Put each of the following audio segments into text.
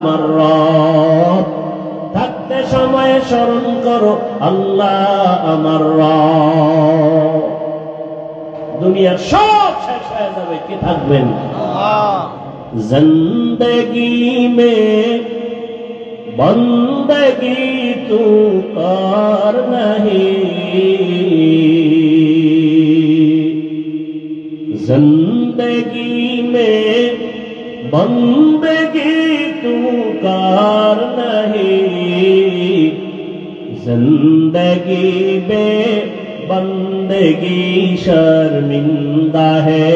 আমার রব, থাকতে সময় স্মরণ করো আল্লাহ আমার রব। দুনিয়ার সব শেষ হয়ে যাবে, কি থাকবেন? জিন্দগি মে বন্দগি তু কর নহি, জিন্দগি মে বন্দگی تو کار نہیں، زندگی بے بندگی شرمندہ ہے،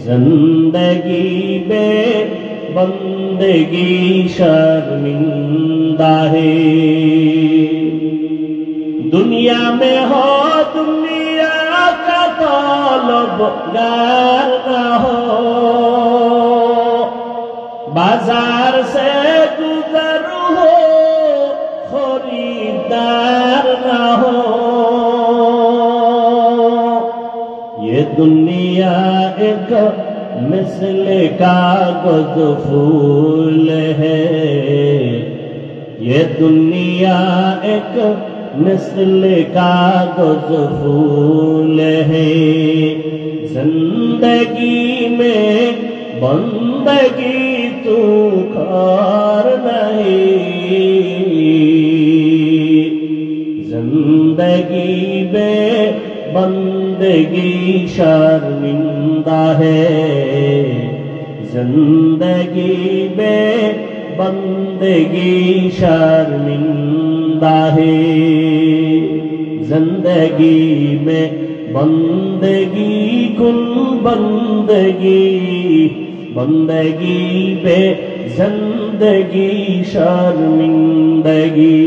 زندگی بے بندگی شرمندہ ہے۔ دنیا میں ہو دنیا کا طلبگار نہ ہو، بازار سے گزر ہو خریدار نہ ہو۔ یہ دنیا ایک مثل کاغذ پھول ہے، یہ دنیا ایک مثل کاغذ پھول ہے، زندگی میں بندگی تو کار نہیں، زندگی بے بندگی شرمندہ ہے، زندگی بے بندگی شرمندہ ہے۔ زندگی میں بندگی کن بندگی، بندگی بے زندگی شرمندگی۔